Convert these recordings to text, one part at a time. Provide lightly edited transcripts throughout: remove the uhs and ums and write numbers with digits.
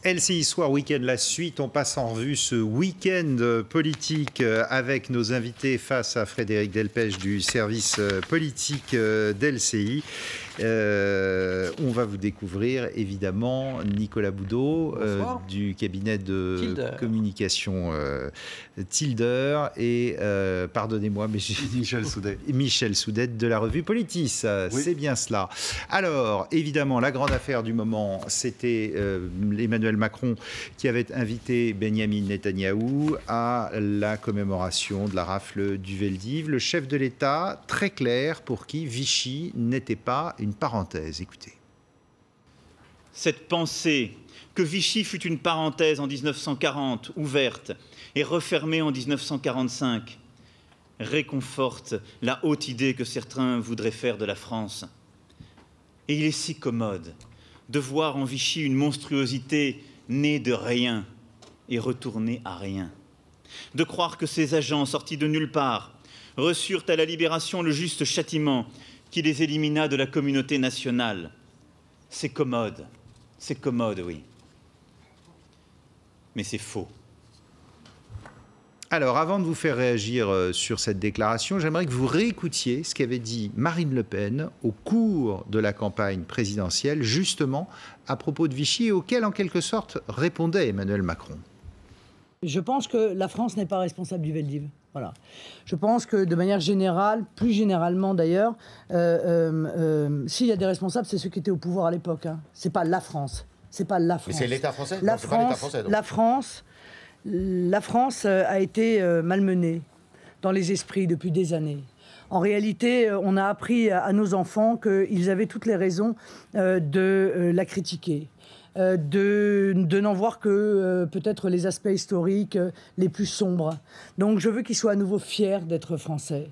LCI Soir Week-end, la suite. On passe en revue ce week-end politique avec nos invités face à Frédéric Delpech du service politique d'LCI. On va vous découvrir évidemment Nicolas Boudot du cabinet de communication Tilder et pardonnez-moi mais j'ai Michel Soudet de la revue Politis, oui. C'est bien cela. Alors évidemment la grande affaire du moment, c'était Emmanuel Macron qui avait invité Benyamin Netanyahou à la commémoration de la rafle du Veldiv. Le chef de l'État, très clair, pour qui Vichy n'était pas une parenthèse. Écoutez. Cette pensée que Vichy fut une parenthèse en 1940, ouverte, et refermée en 1945, réconforte la haute idée que certains voudraient faire de la France. Et il est si commode de voir en Vichy une monstruosité née de rien et retournée à rien. De croire que ces agents sortis de nulle part reçurent à la Libération le juste châtiment qui les élimina de la communauté nationale. C'est commode, oui. Mais c'est faux. Alors, avant de vous faire réagir sur cette déclaration, j'aimerais que vous réécoutiez ce qu'avait dit Marine Le Pen au cours de la campagne présidentielle, justement à propos de Vichy, et auquel, en quelque sorte, répondait Emmanuel Macron. Je pense que la France n'est pas responsable du Veldiv. Voilà. Je pense que, de manière générale, plus généralement d'ailleurs, s'il y a des responsables, c'est ceux qui étaient au pouvoir à l'époque. Hein. C'est pas la France. C'est pas la France. Mais c'est l'État français. La France. La France a été malmenée dans les esprits depuis des années. En réalité, on a appris à nos enfants qu'ils avaient toutes les raisons de la critiquer, de n'en voir que peut-être les aspects historiques les plus sombres. Donc je veux qu'ils soient à nouveau fiers d'être français.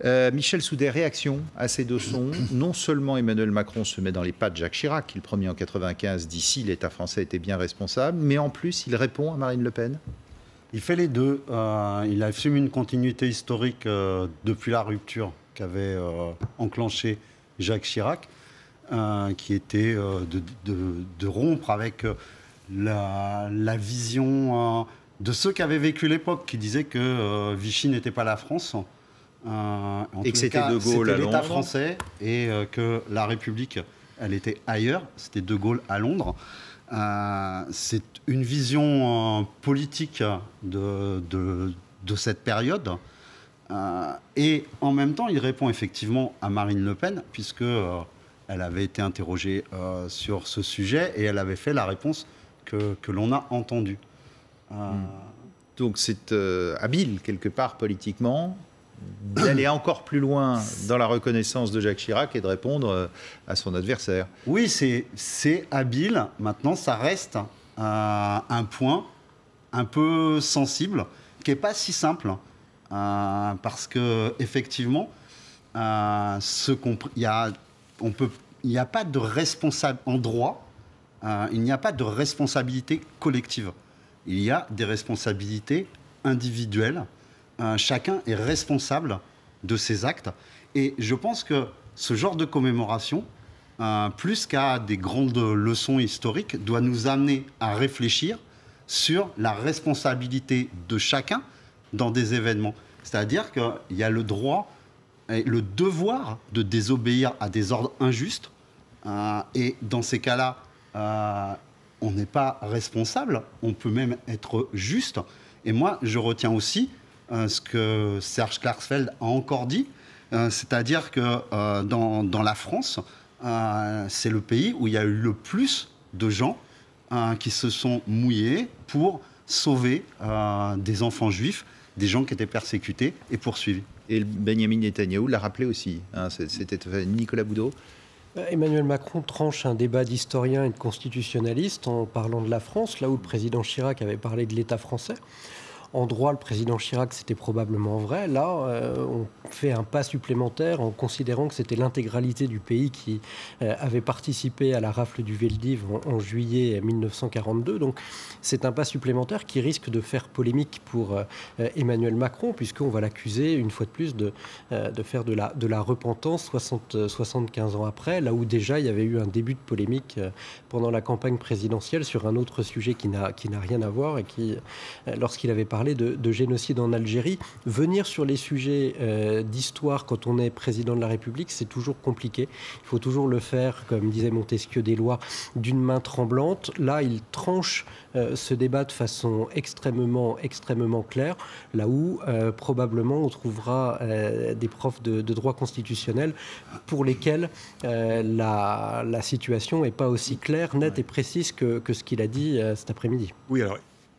Michel Soudet, réaction à ces deux sons. Non seulement Emmanuel Macron se met dans les pas de Jacques Chirac, qui le premier en 1995 dit si l'État français était bien responsable, mais en plus il répond à Marine Le Pen. Il fait les deux. Il assume une continuité historique depuis la rupture qu'avait enclenchée Jacques Chirac, qui était de rompre avec la vision de ceux qui avaient vécu l'époque, qui disaient que Vichy n'était pas la France. Et que c'était De Gaulle à Londres. L'État français et que la République, elle était ailleurs. C'était De Gaulle à Londres. C'est une vision politique de cette période. Et en même temps, il répond effectivement à Marine Le Pen, puisque elle avait été interrogée sur ce sujet et elle avait fait la réponse que l'on a entendue. Donc c'est habile, quelque part, politiquement, d'aller encore plus loin dans la reconnaissance de Jacques Chirac et de répondre à son adversaire. Oui, c'est habile. Maintenant, ça reste un point un peu sensible, qui n'est pas si simple, parce qu'effectivement, il n'y a pas de responsable en droit, il n'y a pas de responsabilité collective. Il y a des responsabilités individuelles. Chacun est responsable de ses actes. Et je pense que ce genre de commémoration, plus qu'à des grandes leçons historiques, doit nous amener à réfléchir sur la responsabilité de chacun dans des événements. C'est-à-dire qu'il y a le droit et le devoir de désobéir à des ordres injustes. Et dans ces cas-là, on n'est pas responsable, on peut même être juste. Et moi, je retiens aussi ce que Serge Klarsfeld a encore dit, c'est-à-dire que dans la France, c'est le pays où il y a eu le plus de gens qui se sont mouillés pour sauver des enfants juifs, des gens qui étaient persécutés et poursuivis. Et Benyamin Netanyahou l'a rappelé aussi, hein, c'était Nicolas Boudot. Emmanuel Macron tranche un débat d'historien et de constitutionnaliste en parlant de la France, là où le président Chirac avait parlé de l'État français. En droit, le président Chirac, c'était probablement vrai. Là, on fait un pas supplémentaire en considérant que c'était l'intégralité du pays qui avait participé à la rafle du Veldiv en juillet 1942. Donc, c'est un pas supplémentaire qui risque de faire polémique pour Emmanuel Macron, puisqu'on va l'accuser, une fois de plus, de faire de la repentance 75 ans après, là où déjà il y avait eu un début de polémique pendant la campagne présidentielle sur un autre sujet qui n'a rien à voir et qui, lorsqu'il avait parlé de génocide en Algérie, venir sur les sujets d'histoire quand on est président de la République, c'est toujours compliqué. Il faut toujours le faire, comme disait Montesquieu des Lois, d'une main tremblante. Là, il tranche ce débat de façon extrêmement claire, là où probablement on trouvera des profs de droit constitutionnel pour lesquels la situation n'est pas aussi claire, nette et précise que ce qu'il a dit cet après-midi. Oui, alors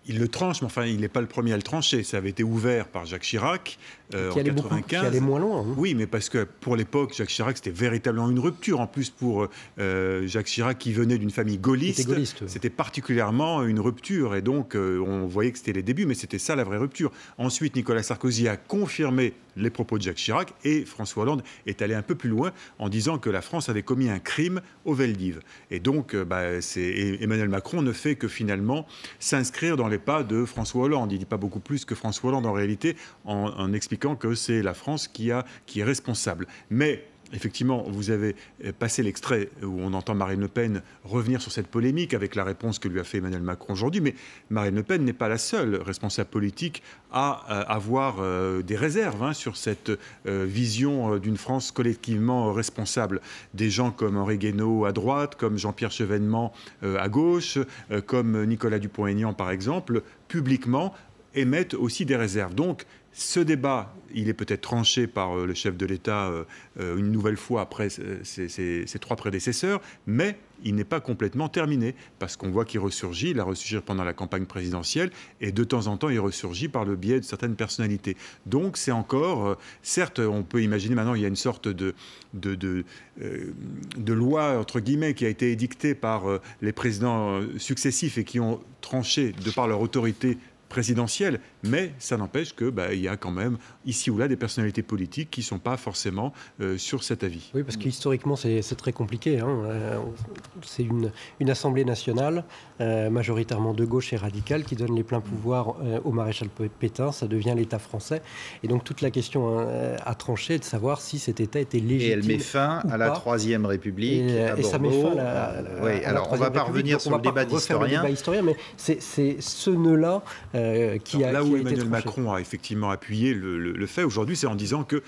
il le tranche, mais enfin, il n'est pas le premier à le trancher. Ça avait été ouvert par Jacques Chirac en 1995. Qui allait moins loin. Hein. Oui, mais parce que pour l'époque, Jacques Chirac, c'était véritablement une rupture. En plus, pour Jacques Chirac, qui venait d'une famille gaulliste, c'était particulièrement une rupture. Et donc, on voyait que c'était les débuts, mais c'était ça la vraie rupture. Ensuite, Nicolas Sarkozy a confirmé les propos de Jacques Chirac et François Hollande est allé un peu plus loin en disant que la France avait commis un crime au Veldiv. Et donc, Emmanuel Macron ne fait que finalement s'inscrire dans les pas de François Hollande. Il ne dit pas beaucoup plus que François Hollande en réalité, en expliquant que c'est la France qui est responsable. Mais effectivement, vous avez passé l'extrait où on entend Marine Le Pen revenir sur cette polémique avec la réponse que lui a fait Emmanuel Macron aujourd'hui. Mais Marine Le Pen n'est pas la seule responsable politique à avoir des réserves sur cette vision d'une France collectivement responsable. Des gens comme Henri Guénaud à droite, comme Jean-Pierre Chevènement à gauche, comme Nicolas Dupont-Aignan par exemple, publiquement émettent aussi des réserves. Donc, ce débat, il est peut-être tranché par le chef de l'État une nouvelle fois après ses trois prédécesseurs, mais il n'est pas complètement terminé, parce qu'on voit qu'il ressurgit, il a ressurgi pendant la campagne présidentielle, et de temps en temps, il ressurgit par le biais de certaines personnalités. Donc c'est encore, certes, on peut imaginer maintenant, il y a une sorte de loi, entre guillemets, qui a été édictée par les présidents successifs et qui ont tranché de par leur autorité présidentielle, mais ça n'empêche que il y a quand même ici ou là des personnalités politiques qui ne sont pas forcément sur cet avis. Oui, parce qu'historiquement c'est très compliqué. C'est une Assemblée nationale majoritairement de gauche et radicale qui donne les pleins pouvoirs au maréchal Pétain. Ça devient l'État français. Et donc toute la question à trancher est de savoir si cet État était légitime. Et elle met fin à la Troisième République. Et ça met fin oui, alors on ne va pas revenir sur le débat d'historien. Mais c'est ce nœud-là qui a où été Emmanuel tranché. Macron a effectivement appuyé le fait aujourd'hui, c'est en disant que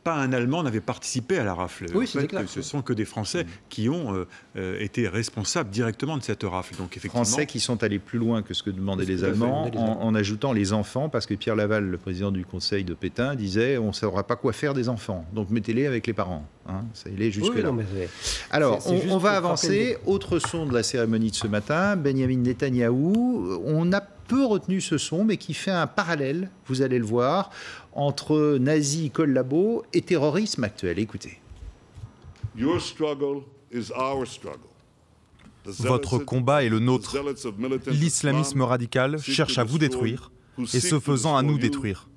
pas un Allemand n'avait participé à la rafle. Oui, en fait, ce sont que des Français qui ont été responsables directement de cette rafle. Donc, effectivement, Français qui sont allés plus loin que ce que demandaient les Allemands, en ajoutant les enfants, parce que Pierre Laval, le président du Conseil de Pétain, disait on ne saura pas quoi faire des enfants, donc mettez-les avec les parents. Ça allait jusque-là. Alors, on va avancer. Autre son de la cérémonie de ce matin, Benyamin Netanyahou. On a peu retenu ce son, mais qui fait un parallèle, vous allez le voir, entre nazis collabos et terrorisme actuel. Écoutez. Votre combat est le nôtre. L'islamisme radical cherche à vous détruire et ce faisant à nous détruire.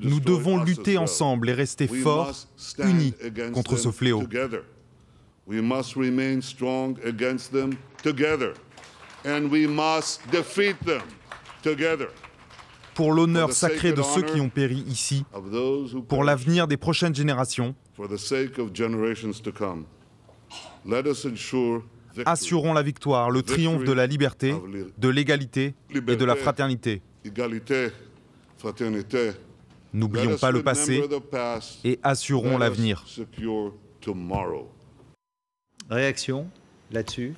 Nous devons lutter ensemble et rester forts, unis contre ce fléau. We must remain strong against them together, and we must defeat them together. Pour l'honneur sacré de ceux qui ont péri ici, pour l'avenir des prochaines générations, assurons la victoire, le triomphe de la liberté, de l'égalité et de la fraternité. N'oublions pas le passé et assurons l'avenir. Réaction là-dessus?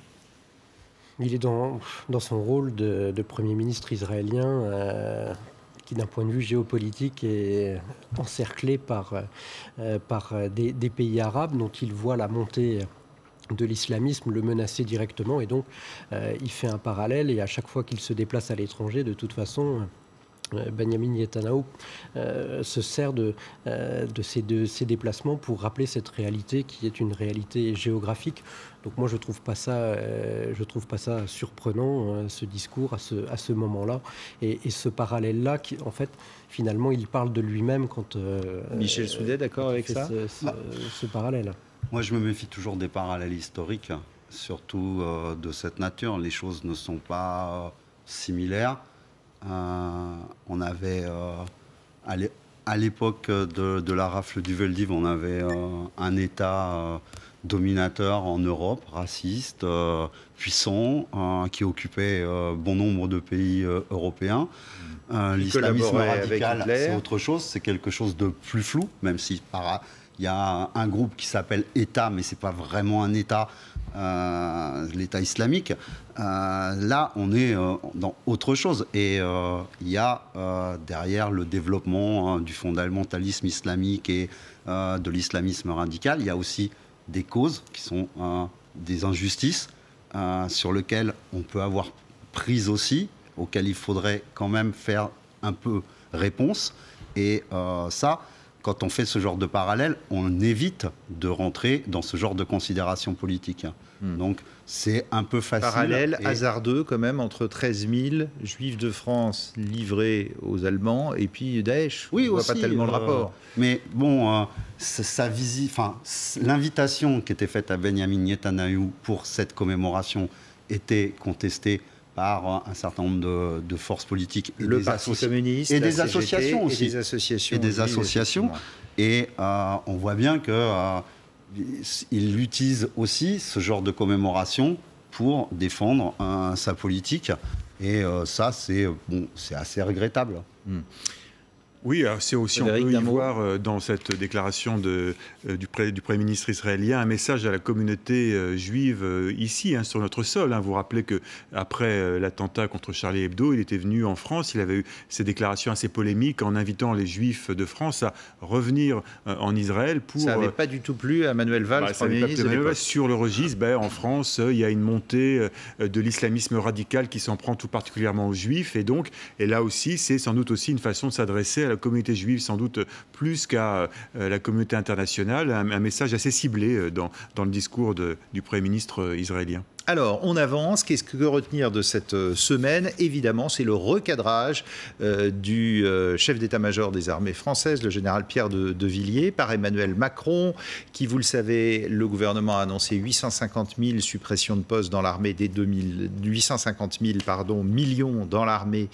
Il est dans son rôle de Premier ministre israélien qui, d'un point de vue géopolitique, est encerclé par des pays arabes dont il voit la montée de l'islamisme le menacer directement. Et donc, il fait un parallèle et à chaque fois qu'il se déplace à l'étranger, de toute façon, Benjamin Netanyahu se sert de ces déplacements pour rappeler cette réalité qui est une réalité géographique. Donc moi je trouve pas ça surprenant, ce discours à ce moment-là et ce parallèle-là qui en fait finalement il parle de lui-même quand Michel Soudet, d'accord avec ça ce parallèle. Moi je me méfie toujours des parallèles historiques, surtout de cette nature. Les choses ne sont pas similaires. On avait, à l'époque de la rafle du Veldiv, on avait un État dominateur en Europe, raciste, puissant, qui occupait bon nombre de pays européens. L'islamisme radical, c'est autre chose, c'est quelque chose de plus flou, même si il y a un groupe qui s'appelle État, mais ce n'est pas vraiment un État. L'État islamique, là on est dans autre chose et il y a derrière le développement du fondamentalisme islamique et de l'islamisme radical, il y a aussi des causes qui sont des injustices sur lesquelles on peut avoir prise aussi, auxquelles il faudrait quand même faire un peu réponse et ça, quand on fait ce genre de parallèle, on évite de rentrer dans ce genre de considérations politiques. Donc, c'est un peu facile. Parallèle hasardeux, quand même, entre 13 000 juifs de France livrés aux Allemands et puis Daesh. Oui, on ne aussi. voit pas tellement le rapport. Mais bon, l'invitation qui était faite à Benjamin Netanyahu pour cette commémoration était contestée par un certain nombre de forces politiques et le Parti communiste, et des associations aussi. Et des associations. Et on voit bien qu'il utilise aussi ce genre de commémoration pour défendre sa politique. Et ça, c'est assez regrettable. Oui, c'est aussi, on peut y voir dans cette déclaration du Premier ministre israélien un message à la communauté juive ici, sur notre sol. Vous vous rappelez qu'après l'attentat contre Charlie Hebdo, il était venu en France, il avait eu ces déclarations assez polémiques en invitant les juifs de France à revenir en Israël pour... Ça n'avait pas du tout plu à Manuel Valls, Premier ministre. Sur le registre, en France, il y a une montée de l'islamisme radical qui s'en prend tout particulièrement aux juifs. Et là aussi, c'est sans doute aussi une façon de s'adresser à la communauté juive, sans doute plus qu'à la communauté internationale, un message assez ciblé dans le discours du Premier ministre israélien. Alors, on avance. Qu'est-ce que retenir de cette semaine? Évidemment, c'est le recadrage du chef d'état-major des armées françaises, le général Pierre de Villiers, par Emmanuel Macron, qui, vous le savez, le gouvernement a annoncé 850 000 suppressions de postes dans l'armée dès 850 000 millions dans l'armée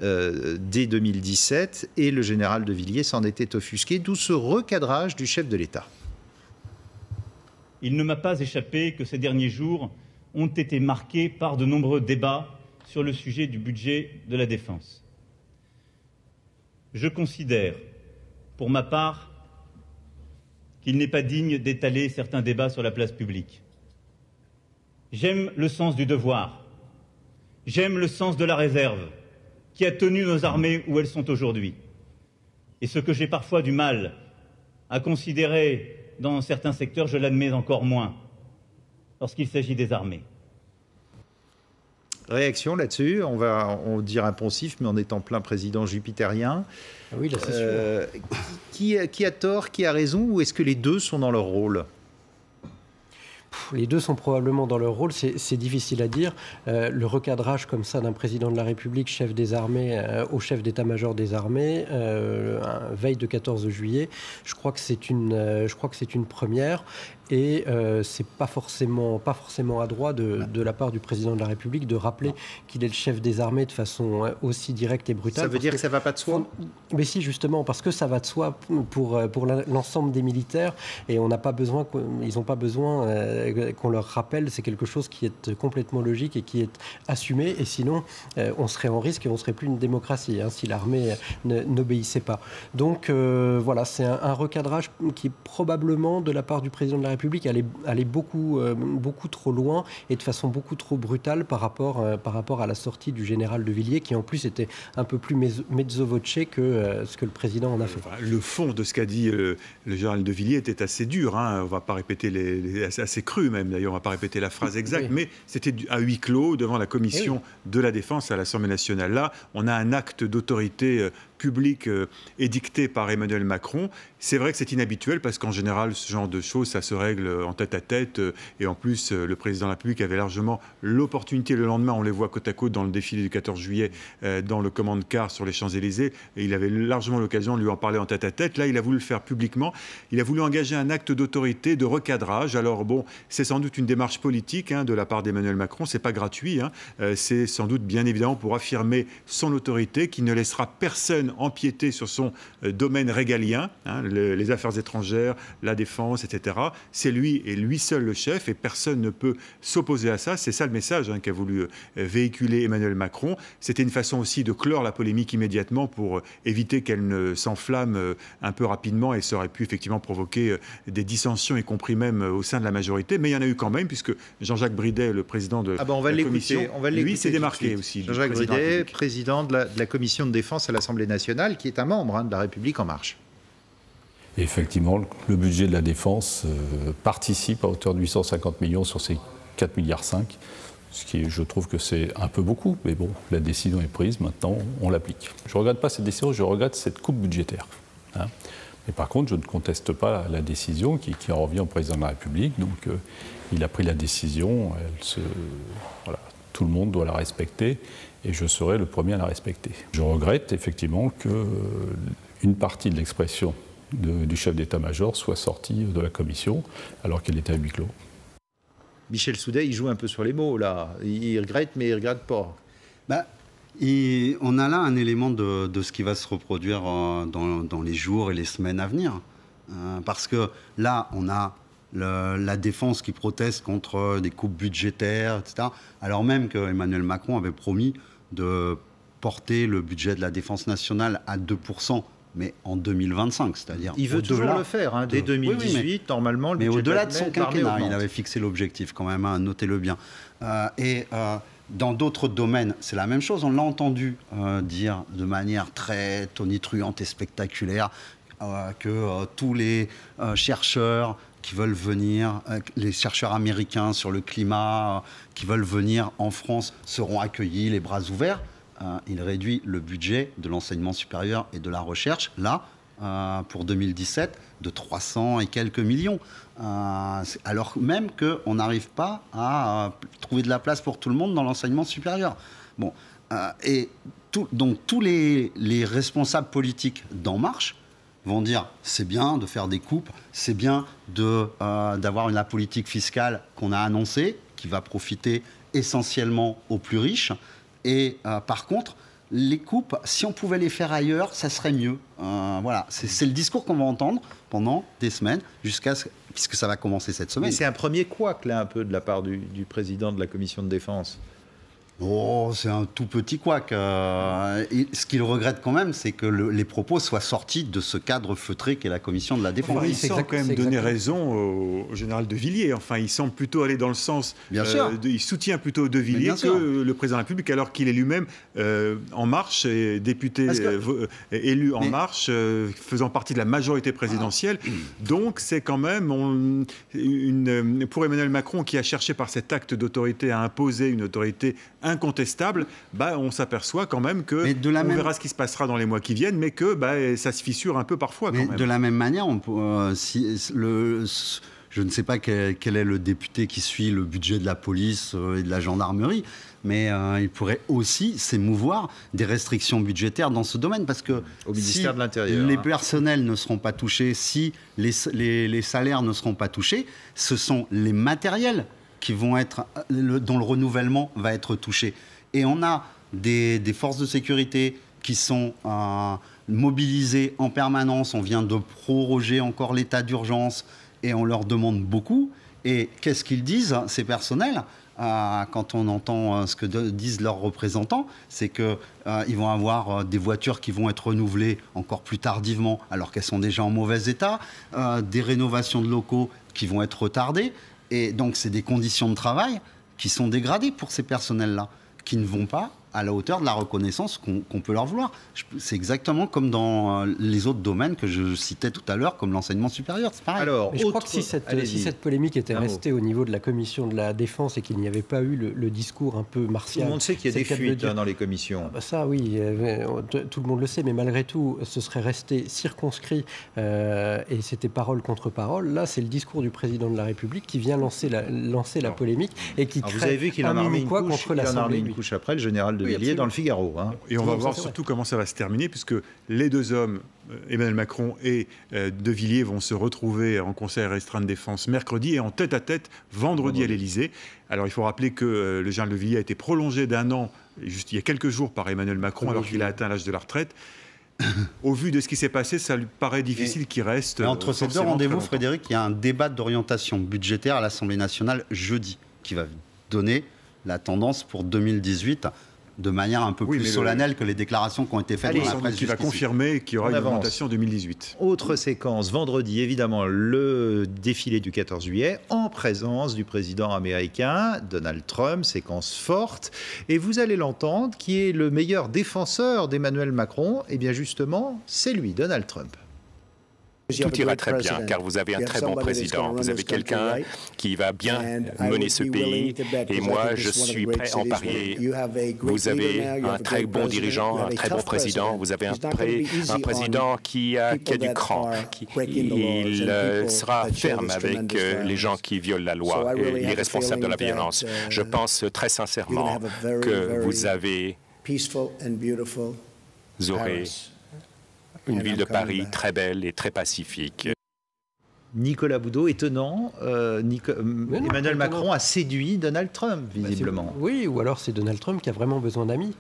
dès 2017, et le général de Villiers s'en était offusqué, d'où ce recadrage du chef de l'État. Il ne m'a pas échappé que ces derniers jours ont été marqués par de nombreux débats sur le sujet du budget de la défense. Je considère, pour ma part, qu'il n'est pas digne d'étaler certains débats sur la place publique. J'aime le sens du devoir, j'aime le sens de la réserve qui a tenu nos armées où elles sont aujourd'hui. Et ce que j'ai parfois du mal à considérer dans certains secteurs, je l'admets encore moins lorsqu'il s'agit des armées. Réaction là-dessus, on va dire un poncif, mais on est en plein président jupitérien. Oui, là, c'est sûr. Qui a tort, qui a raison, ou est-ce que les deux sont dans leur rôle ? Les deux sont probablement dans leur rôle, c'est difficile à dire. Le recadrage comme ça d'un président de la République, chef des armées, au chef d'état-major des armées, veille de 14 juillet, je crois que c'est une première. Et c'est pas forcément adroit de la part du président de la République de rappeler qu'il est le chef des armées de façon aussi directe et brutale. Ça veut dire que ça va pas de soi ? Mais si, justement, parce que ça va de soi pour l'ensemble des militaires, et ils n'ont pas besoin qu'on leur rappelle. C'est quelque chose qui est complètement logique et qui est assumé. Et sinon, on serait en risque et on serait plus une démocratie si l'armée n'obéissait pas. Donc voilà, c'est un recadrage qui probablement de la part du président de la République allait beaucoup trop loin et de façon beaucoup trop brutale par rapport à la sortie du général de Villiers, qui en plus était un peu plus mezzo voce que ce que le président en a fait. Le fond de ce qu'a dit le général de Villiers était assez dur. On ne va pas répéter assez cru même, d'ailleurs, on ne va pas répéter la phrase exacte, mais c'était à huis clos devant la commission de la Défense à l'Assemblée nationale. Là, on a un acte d'autorité public édicté par Emmanuel Macron. C'est vrai que c'est inhabituel parce qu'en général, ce genre de choses, ça se règle en tête-à-tête. Et en plus, le président de la République avait largement l'opportunité. Le lendemain, on les voit côte à côte dans le défilé du 14 juillet, dans le commande-car sur les Champs-Élysées. Et il avait largement l'occasion de lui en parler en tête-à-tête. Là, il a voulu le faire publiquement. Il a voulu engager un acte d'autorité, de recadrage. Alors bon, c'est sans doute une démarche politique de la part d'Emmanuel Macron. C'est pas gratuit. C'est sans doute bien évidemment pour affirmer son autorité qui ne laissera personne empiéter sur son domaine régalien, les affaires étrangères, la défense, etc. C'est lui et lui seul le chef et personne ne peut s'opposer à ça. C'est ça le message qu'a voulu véhiculer Emmanuel Macron. C'était une façon aussi de clore la polémique immédiatement pour éviter qu'elle ne s'enflamme un peu rapidement et ça aurait pu effectivement provoquer des dissensions, y compris même au sein de la majorité. Mais il y en a eu quand même puisque Jean-Jacques Bridet, le président de la commission, lui s'est démarqué aussi. Jean-Jacques Bridet, président de la commission de défense à l'Assemblée nationale, qui est un membre de la République En Marche. Et effectivement, le budget de la défense participe à hauteur de 850 millions sur ces 4,5 milliards, ce qui, je trouve que c'est un peu beaucoup, mais bon, la décision est prise, maintenant on l'applique. Je ne regrette pas cette décision, je regrette cette coupe budgétaire. Mais par contre, je ne conteste pas la décision qui en revient au président de la République, donc il a pris la décision, voilà, tout le monde doit la respecter. Et je serai le premier à la respecter. Je regrette effectivement qu'une partie de l'expression du chef d'état-major soit sortie de la commission alors qu'elle était à huis clos. Michel Soudet, il joue un peu sur les mots, là. Il regrette, mais il ne regrette pas. On a là un élément de ce qui va se reproduire dans les jours et les semaines à venir. Parce que là, on a la défense qui proteste contre des coupes budgétaires, etc. Alors même qu'Emmanuel Macron avait promis de porter le budget de la défense nationale à 2%, mais en 2025, c'est-à-dire il veut toujours le faire, dès 2018, normalement. Mais au-delà de son quinquennat, il avait fixé l'objectif quand même, notez-le bien. Dans d'autres domaines, c'est la même chose. On l'a entendu dire de manière très tonitruante et spectaculaire que tous les chercheurs qui veulent venir, les chercheurs américains sur le climat, qui veulent venir en France, seront accueillis les bras ouverts. Il réduit le budget de l'enseignement supérieur et de la recherche, là, pour 2017, de 300 et quelques millions. Alors même qu'on n'arrive pas à trouver de la place pour tout le monde dans l'enseignement supérieur. Bon, donc tous les responsables politiques d'En Marche vont dire c'est bien de faire des coupes, c'est bien d'avoir la politique fiscale qu'on a annoncée, qui va profiter essentiellement aux plus riches. Et par contre, les coupes, si on pouvait les faire ailleurs, ça serait mieux. Voilà, c'est le discours qu'on va entendre pendant des semaines, puisque ça va commencer cette semaine. Mais c'est un premier couac, là, un peu, de la part du président de la commission de défense. Oh, c'est un tout petit couac. Ce qu'il regrette quand même, c'est que les propos soient sortis de ce cadre feutré qu'est la commission de la défense. Il semble quand même donner raison au général De Villiers. Enfin, il semble plutôt aller dans le sens... Bien sûr. Il soutient plutôt De Villiers que le président de la République, alors qu'il est lui-même En Marche, et député élu En Marche, faisant partie de la majorité présidentielle. Donc, c'est quand même pour Emmanuel Macron, qui a cherché par cet acte d'autorité à imposer une autorité incontestable, on s'aperçoit quand même que on verra ce qui se passera dans les mois qui viennent, mais que ça se fissure un peu parfois quand même. De la même manière, je ne sais pas quel est le député qui suit le budget de la police et de la gendarmerie, mais il pourrait aussi s'émouvoir des restrictions budgétaires dans ce domaine, parce que au ministère de l'Intérieur, les personnels ne seront pas touchés, si les salaires ne seront pas touchés, ce sont les matériels qui vont être, dont le renouvellement va être touché. Et on a des forces de sécurité qui sont mobilisées en permanence. On vient de proroger encore l'état d'urgence et on leur demande beaucoup. Et qu'est-ce qu'ils disent, ces personnels, quand on entend ce que disent leurs représentants, c'est qu'ils vont avoir des voitures qui vont être renouvelées encore plus tardivement alors qu'elles sont déjà en mauvais état, des rénovations de locaux qui vont être retardées. Et donc, c'est des conditions de travail qui sont dégradées pour ces personnels-là, qui ne vont pas à la hauteur de la reconnaissance qu'on peut leur vouloir. C'est exactement comme dans les autres domaines que je citais tout à l'heure, comme l'enseignement supérieur, c'est pareil. Alors, je crois que si cette polémique était restée au niveau de la commission de la défense et qu'il n'y avait pas eu le discours un peu martial... Tout le monde sait qu'il y a des fuites dans les commissions. Ça, oui, tout le monde le sait, mais malgré tout, ce serait resté circonscrit et c'était parole contre parole. Là, c'est le discours du président de la République qui vient lancer la polémique et qui crée vous avez vu qu'il en a remis une couche après, le général de Villiers dans le Figaro. Hein. Et on va voir surtout comment ça va se terminer, puisque les deux hommes, Emmanuel Macron et de Villiers, vont se retrouver en conseil restreint de défense mercredi et en tête-à-tête vendredi à l'Élysée. Alors il faut rappeler que le général de Villiers a été prolongé d'1 an, juste il y a quelques jours, par Emmanuel Macron, alors qu'il a atteint l'âge de la retraite. Au vu de ce qui s'est passé, ça lui paraît difficile qu'il reste... Mais entre ces deux rendez-vous, Frédéric, il y a un débat d'orientation budgétaire à l'Assemblée nationale jeudi, qui va donner la tendance pour 2018 de manière un peu plus solennelle que les déclarations qui ont été faites dans la presse. Qui va confirmer qu'il y aura une augmentation en 2018. Autre séquence, vendredi, évidemment, le défilé du 14 juillet, en présence du président américain Donald Trump, séquence forte. Et vous allez l'entendre, qui est le meilleur défenseur d'Emmanuel Macron. Eh bien justement, c'est lui, Donald Trump. Tout ira très bien, car vous avez un très bon président. Vous avez quelqu'un qui va bien mener ce pays, et moi, je suis prêt à en parier. Vous avez un très bon dirigeant, un très bon président. Vous avez un président qui a du cran. Il sera ferme avec les gens qui violent la loi et les responsables de la violence. Je pense très sincèrement que vous aurez une ville de Paris très belle et très pacifique. Nicolas Boudot, étonnant, Emmanuel Macron a séduit Donald Trump, visiblement. Oui, ou alors c'est Donald Trump qui a vraiment besoin d'amis.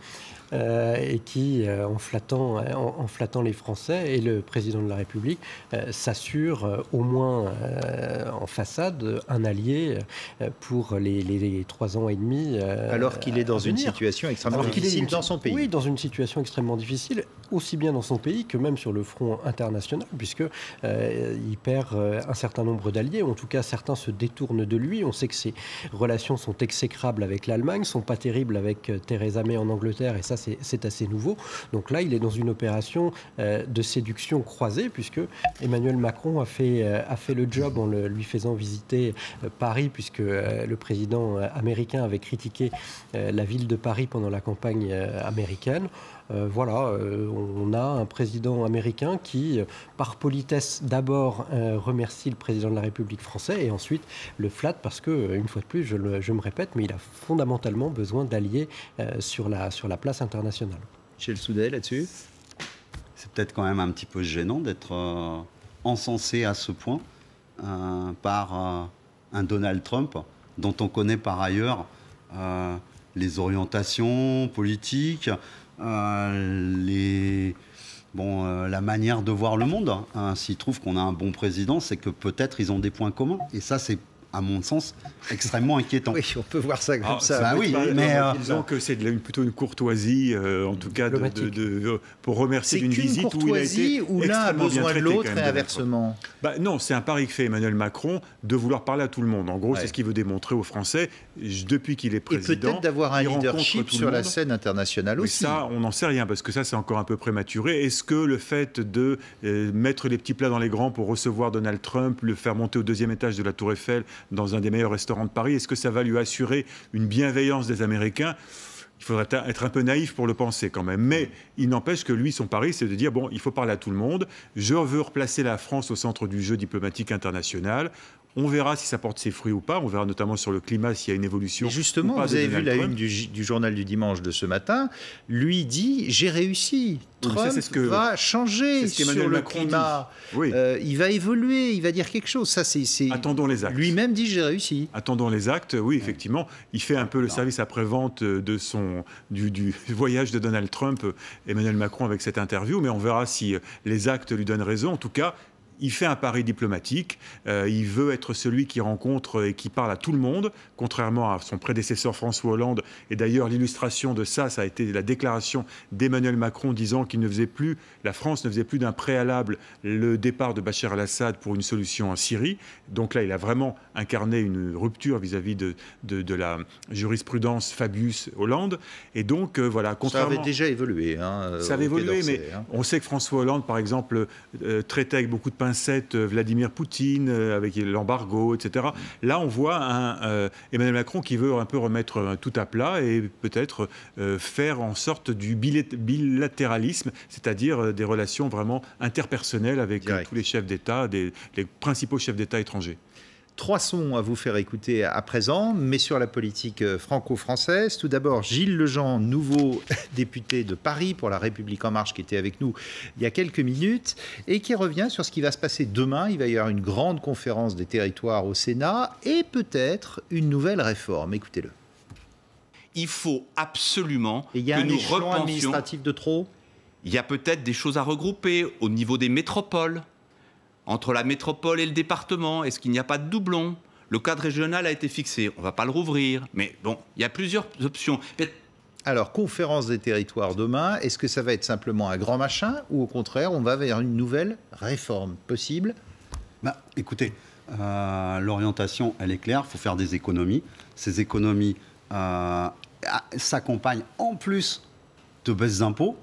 Et qui, en flattant les Français et le président de la République, s'assure au moins en façade un allié pour les 3 ans et demi. Alors qu'il est dans une situation extrêmement difficile dans son pays. Oui, dans une situation extrêmement difficile, aussi bien dans son pays que même sur le front international, puisqu'il perd un certain nombre d'alliés. En tout cas, certains se détournent de lui. On sait que ses relations sont exécrables avec l'Allemagne, sont pas terribles avec Theresa May en Angleterre, et ça, c'est assez nouveau. Donc là, il est dans une opération de séduction croisée, puisque Emmanuel Macron a fait le job en lui faisant visiter Paris, puisque le président américain avait critiqué la ville de Paris pendant la campagne américaine. On a un président américain qui, par politesse, d'abord remercie le président de la République français et ensuite le flatte parce que, une fois de plus, je me répète, mais il a fondamentalement besoin d'alliés sur la place internationale. Michel Soudet, là-dessus ? C'est peut-être quand même un petit peu gênant d'être encensé à ce point par un Donald Trump dont on connaît par ailleurs les orientations politiques, la manière de voir le monde. S'ils trouvent qu'on a un bon président, c'est que peut-être ils ont des points communs. Et ça, c'est, à mon sens, extrêmement inquiétant. Oui, on peut voir ça comme ça. Bah oui, mais disons que c'est plutôt une courtoisie, en tout cas, pour remercier d'une visite où il a été où l'un a besoin de l'autre et inversement. Non, c'est un pari que fait Emmanuel Macron de vouloir parler à tout le monde. En gros, c'est ce qu'il veut démontrer aux Français depuis qu'il est président. Et peut-être d'avoir un leadership sur la scène internationale aussi. Ça, on n'en sait rien parce que ça, c'est encore un peu prématuré. Est-ce que le fait de mettre les petits plats dans les grands pour recevoir Donald Trump, le faire monter au 2e étage de la Tour Eiffel dans un des meilleurs restaurants de Paris, est-ce que ça va lui assurer une bienveillance des Américains ? Il faudrait être un peu naïf pour le penser quand même. Mais il n'empêche que lui, son pari, c'est de dire, il faut parler à tout le monde. Je veux replacer la France au centre du jeu diplomatique international. On verra si ça porte ses fruits ou pas. On verra notamment sur le climat s'il y a une évolution. Et justement, vous avez vu la une du journal du dimanche de ce matin. Lui dit, j'ai réussi. Trump va changer sur le climat. Oui. Il va évoluer, il va dire quelque chose. Ça, c'est... Attendons les actes. Lui-même dit, j'ai réussi. Attendons les actes. Oui, effectivement. Il fait un peu le service après-vente du voyage de Donald Trump, Emmanuel Macron, avec cette interview. Mais on verra si les actes lui donnent raison. En tout cas, il fait un pari diplomatique. Il veut être celui qui rencontre et qui parle à tout le monde, contrairement à son prédécesseur François Hollande. Et d'ailleurs, l'illustration de ça a été la déclaration d'Emmanuel Macron disant la France ne faisait plus d'un préalable le départ de Bachar el-Assad pour une solution en Syrie. Donc là, il a vraiment incarné une rupture vis-à-vis de la jurisprudence Fabius-Hollande. Et donc, voilà, contrairement... Ça avait déjà évolué. Ça avait évolué, mais on sait que François Hollande, par exemple, traitait avec beaucoup de pincettes Vladimir Poutine, avec l'embargo, etc. Là, on voit Emmanuel Macron qui veut un peu remettre tout à plat et peut-être faire en sorte du bilatéralisme, c'est-à-dire des relations vraiment interpersonnelles avec tous les chefs d'État, les principaux chefs d'État étrangers. 3 sons à vous faire écouter à présent, mais sur la politique franco-française. Tout d'abord, Gilles Lejean, nouveau député de Paris pour La République En Marche, qui était avec nous il y a quelques minutes, et qui revient sur ce qui va se passer demain. Il va y avoir une grande conférence des territoires au Sénat, et peut-être une nouvelle réforme. Écoutez-le. Il faut absolument que nous repensions... Il y a un échelon administratif de trop ? Il y a peut-être des choses à regrouper au niveau des métropoles. Entre la métropole et le département, est-ce qu'il n'y a pas de doublon? Le cadre régional a été fixé, on ne va pas le rouvrir. Mais bon, il y a plusieurs options. Alors, conférence des territoires demain, est-ce que ça va être simplement un grand machin ou au contraire, on va vers une nouvelle réforme possible? Écoutez, l'orientation, elle est claire, il faut faire des économies. Ces économies s'accompagnent en plus de baisses d'impôts,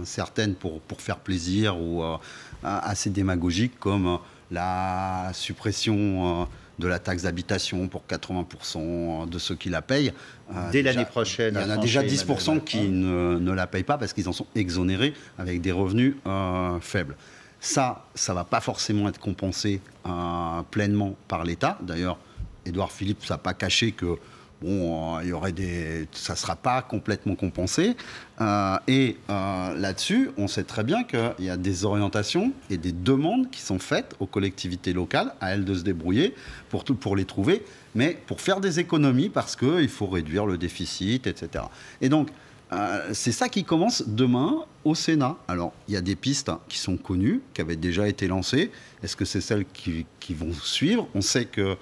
certaines pour faire plaisir ou assez démagogiques, comme la suppression de la taxe d'habitation pour 80% de ceux qui la payent. Dès l'année prochaine. Il y en a déjà 10% qui ne la payent pas parce qu'ils en sont exonérés avec des revenus faibles. Ça ne va pas forcément être compensé pleinement par l'État. D'ailleurs, Édouard Philippe n'a pas caché que il y aurait ça ne sera pas complètement compensé. Là-dessus, on sait très bien qu'il y a des orientations et des demandes qui sont faites aux collectivités locales, à elles de se débrouiller pour les trouver, mais pour faire des économies parce qu'il faut réduire le déficit, etc. Et donc, c'est ça qui commence demain au Sénat. Alors, il y a des pistes qui sont connues, qui avaient déjà été lancées. Est-ce que c'est celles qui vont suivre? On sait que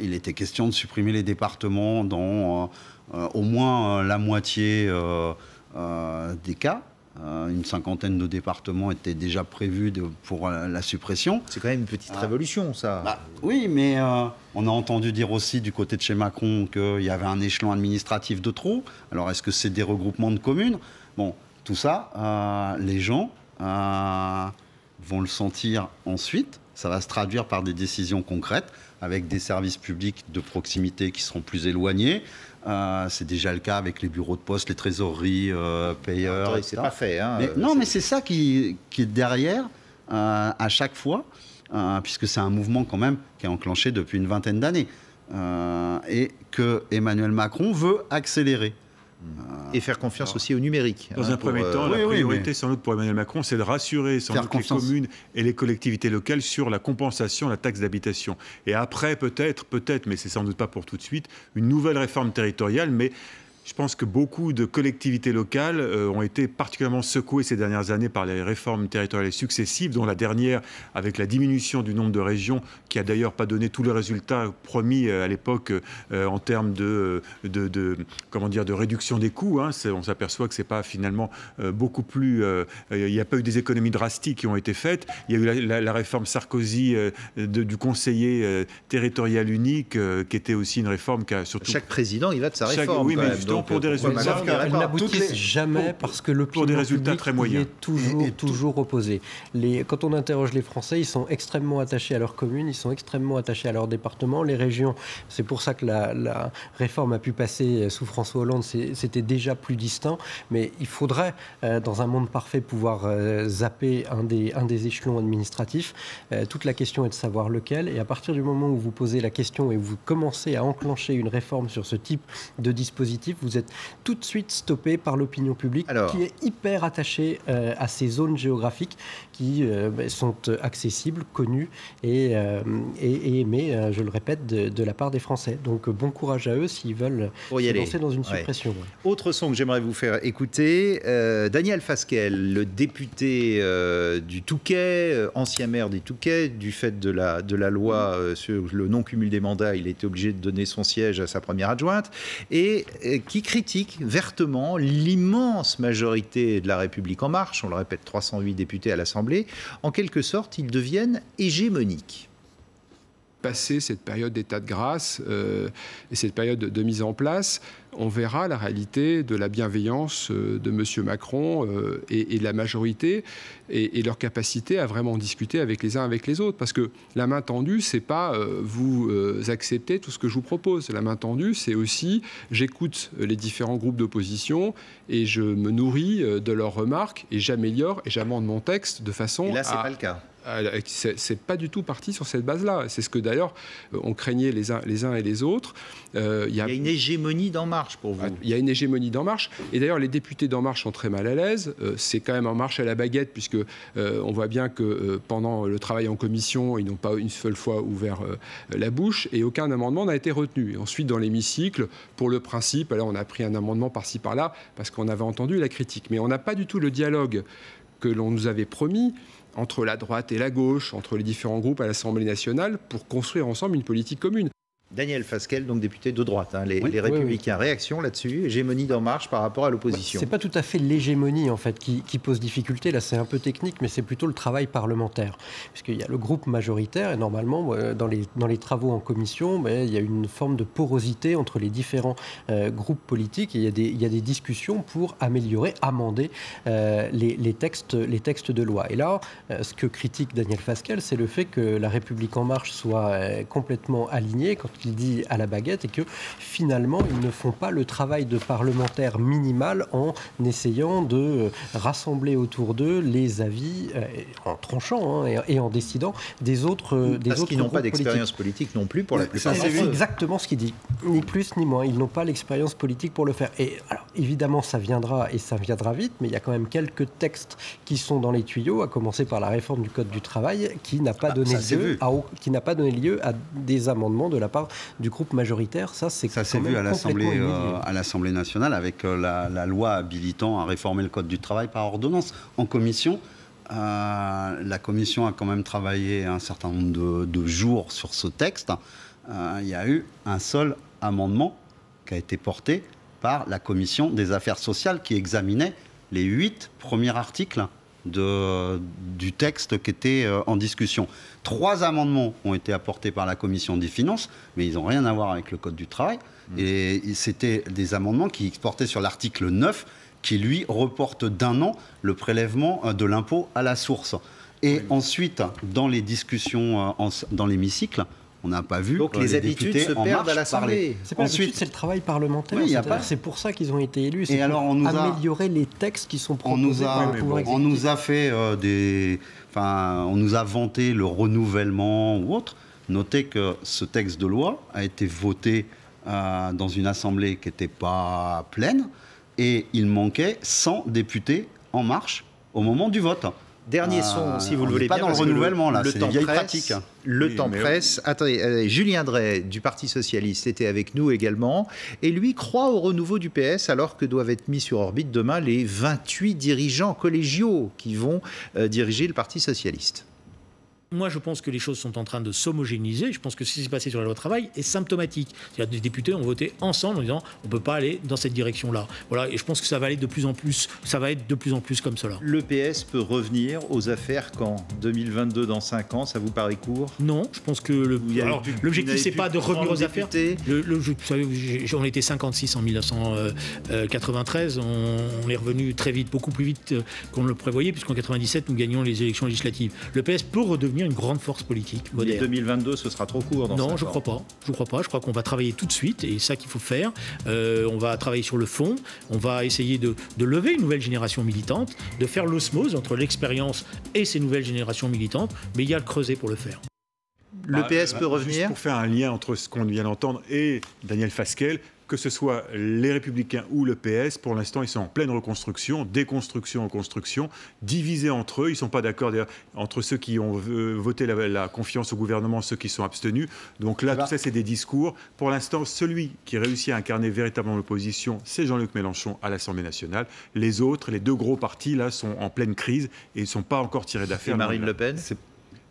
il était question de supprimer les départements dans au moins la moitié des cas. Une cinquantaine de départements étaient déjà prévus pour la suppression. C'est quand même une petite révolution, ça. Oui, mais on a entendu dire aussi du côté de chez Macron qu'il y avait un échelon administratif de trop. Alors, est-ce que c'est des regroupements de communes? Bon, tout ça, les gens vont le sentir ensuite. Ça va se traduire par des décisions concrètes, avec des services publics de proximité qui seront plus éloignés. C'est déjà le cas avec les bureaux de poste, les trésoreries, payeurs, etc. C'est pas fait. Mais c'est ça qui est derrière à chaque fois, puisque c'est un mouvement quand même qui est enclenché depuis une vingtaine d'années et que Emmanuel Macron veut accélérer. Et faire confiance aussi au numérique. Dans un premier temps, la priorité sans doute pour Emmanuel Macron, c'est de rassurer sans doute les communes et les collectivités locales sur la compensation, la taxe d'habitation. Et après, peut-être, mais c'est sans doute pas pour tout de suite, une nouvelle réforme territoriale, mais je pense que beaucoup de collectivités locales ont été particulièrement secouées ces dernières années par les réformes territoriales successives, dont la dernière avec la diminution du nombre de régions, qui a d'ailleurs pas donné tous les résultats promis à l'époque en termes de réduction des coûts. On s'aperçoit que c'est pas finalement beaucoup plus. Il n'y a pas eu des économies drastiques qui ont été faites. Il y a eu la réforme Sarkozy du conseiller territorial unique, qui était aussi une réforme qui a surtout. Chaque président, il va de sa réforme. Oui, mais justement, pour des résultats, elles n'aboutissent jamais parce que l'opinion publique très moyens. Est toujours opposée. Quand on interroge les Français, ils sont extrêmement attachés à leur commune, ils sont extrêmement attachés à leur département. Les régions, c'est pour ça que la réforme a pu passer sous François Hollande, c'était déjà plus distinct. Mais il faudrait, dans un monde parfait, pouvoir zapper un des échelons administratifs. Toute la question est de savoir lequel. Et à partir du moment où vous posez la question et vous commencez à enclencher une réforme sur ce type de dispositif, vous êtes tout de suite stoppé par l'opinion publique qui est hyper attachée à ces zones géographiques qui sont accessibles, connues et aimées, je le répète, de la part des Français. Donc bon courage à eux s'ils veulent se lancer dans une suppression. Ouais. Autre son que j'aimerais vous faire écouter, Daniel Fasquelle, le député du Touquet, ancien maire du Touquet, du fait de la loi sur le non-cumul des mandats, il était obligé de donner son siège à sa première adjointe, et qui critique vertement l'immense majorité de La République En Marche, on le répète, 308 députés à l'Assemblée. En quelque sorte, ils deviennent hégémoniques. Passer cette période d'état de grâce et cette période de mise en place, on verra la réalité de la bienveillance de M. Macron et de la majorité et leur capacité à vraiment discuter avec les uns avec les autres. Parce que la main tendue, c'est pas vous acceptez tout ce que je vous propose. La main tendue, c'est aussi j'écoute les différents groupes d'opposition et je me nourris de leurs remarques et j'améliore et j'amende mon texte de façon et là, c'est pas le cas. C'est pas du tout parti sur cette base-là. C'est ce que d'ailleurs on craignait les uns et les autres. Il y a une hégémonie d'En Marche pour vous. Il y a une hégémonie d'En Marche. Et d'ailleurs, les députés d'En Marche sont très mal à l'aise. C'est quand même En Marche à la baguette, puisque on voit bien que pendant le travail en commission, ils n'ont pas une seule fois ouvert la bouche et aucun amendement n'a été retenu. Et ensuite, dans l'hémicycle, pour le principe, alors on a pris un amendement par-ci par-là parce qu'on avait entendu la critique. Mais on n'a pas du tout le dialogue que l'on nous avait promis entre la droite et la gauche, entre les différents groupes à l'Assemblée nationale, pour construire ensemble une politique commune. Daniel Fasquelle, donc député de droite, les Républicains. Oui. Réaction là-dessus, hégémonie d'En Marche par rapport à l'opposition. C'est pas tout à fait l'hégémonie en fait qui pose difficulté. Là, c'est un peu technique, mais c'est plutôt le travail parlementaire, puisqu'il y a le groupe majoritaire et normalement dans les travaux en commission, il y a une forme de porosité entre les différents groupes politiques. Et il y a des discussions pour améliorer, amender les textes de loi. Et là, ce que critique Daniel Fasquelle, c'est le fait que la République En Marche soit complètement alignée quand il dit à la baguette et que finalement ils ne font pas le travail de parlementaire minimal en essayant de rassembler autour d'eux les avis en tranchant et en décidant des autres parce qu'ils n'ont pas d'expérience politique non plus pour la plupart. C'est exactement ce qu'il dit, ni plus ni moins. Ils n'ont pas l'expérience politique pour le faire. Et alors évidemment ça viendra et ça viendra vite, mais il y a quand même quelques textes qui sont dans les tuyaux, à commencer par la réforme du Code du travail qui n'a pas donné lieu à des amendements de la part du groupe majoritaire. Ça s'est vu à l'Assemblée nationale avec la loi habilitant à réformer le Code du travail par ordonnance. En commission, la commission a quand même travaillé un certain nombre de jours sur ce texte. Il y a eu un seul amendement qui a été porté par la commission des affaires sociales qui examinait les 8 premiers articles du texte qui était en discussion. 3 amendements ont été apportés par la commission des finances, mais ils n'ont rien à voir avec le Code du travail. Et c'était des amendements qui portaient sur l'article 9, qui lui reporte d'1 an le prélèvement de l'impôt à la source. Et ensuite, dans les discussions dans l'hémicycle, on n'a pas vu donc les habitudes se perdent à l'Assemblée. C'est pas l'habitude, c'est le travail parlementaire. Oui, c'est pour ça qu'ils ont été élus. C'est pour améliorer les textes qui sont proposés par le pouvoir exécutif. On nous a fait on nous a vanté le renouvellement ou autre. Notez que ce texte de loi a été voté dans une assemblée qui n'était pas pleine et il manquait 100 députés En Marche au moment du vote. Dernier son, si vous le voulez bien. Pas dans le renouvellement, là, c'est des vieilles pratiques. Le temps presse. Attendez, Julien Drey, du Parti Socialiste, était avec nous également. Et lui croit au renouveau du PS, alors que doivent être mis sur orbite demain les 28 dirigeants collégiaux qui vont diriger le Parti Socialiste. Moi, je pense que les choses sont en train de s'homogénéiser. Je pense que ce qui s'est passé sur la loi travail est symptomatique. C'est-à-dire que les députés ont voté ensemble en disant on ne peut pas aller dans cette direction-là. Voilà, et je pense que ça va aller de plus en plus. Ça va être de plus en plus comme cela. Le PS peut revenir aux affaires quand 2022, dans 5 ans, ça vous paraît court? Non, je pense que l'objectif, c'est pas de revenir aux affaires. Vous savez, on était 56 en 1993. On est revenu très vite, beaucoup plus vite qu'on ne le prévoyait, puisqu'en 97, nous gagnons les élections législatives. Le PS peut redevenir une grande force politique moderne. 2022, ce sera trop court dans 5 ans. Non, je crois pas. Je crois qu'on va travailler tout de suite, et c'est ça qu'il faut faire. On va travailler sur le fond. On va essayer de lever une nouvelle génération militante, de faire l'osmose entre l'expérience et ces nouvelles générations militantes, mais il y a le creuset pour le faire. Le PS peut revenir. Juste pour faire un lien entre ce qu'on vient d'entendre et Daniel Fasquelle, que ce soit les Républicains ou le PS, pour l'instant, ils sont en pleine reconstruction, déconstruction en construction, divisés entre eux. Ils ne sont pas d'accord entre ceux qui ont voté la confiance au gouvernement, ceux qui sont abstenus. Donc là, tout ça, c'est des discours. Pour l'instant, celui qui réussit à incarner véritablement l'opposition, c'est Jean-Luc Mélenchon à l'Assemblée nationale. Les autres, les deux gros partis, là, sont en pleine crise et ne sont pas encore tirés d'affaire. Et Marine Le Pen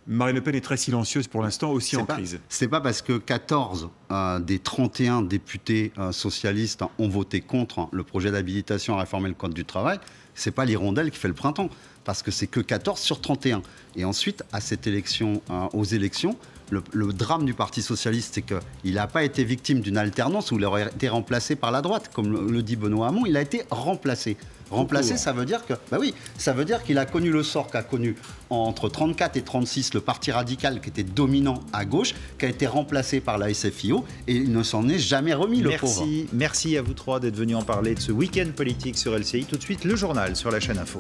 Marine Le Pen est très silencieuse pour l'instant, aussi en crise. C'est pas parce que 14 des 31 députés socialistes ont voté contre le projet d'habilitation à réformer le Code du travail, c'est pas l'hirondelle qui fait le printemps, parce que c'est que 14 sur 31. Et ensuite, à cette élection, aux élections, le drame du Parti socialiste, c'est qu'il n'a pas été victime d'une alternance où il aurait été remplacé par la droite, comme le dit Benoît Hamon, il a été remplacé. Remplacé, ça veut dire que, ça veut dire qu'il a connu le sort qu'a connu entre 34 et 36 le Parti radical qui était dominant à gauche, qui a été remplacé par la SFIO, et il ne s'en est jamais remis, le pauvre. Merci à vous trois d'être venus en parler de ce week-end politique sur LCI. Tout de suite, le journal sur la chaîne Info.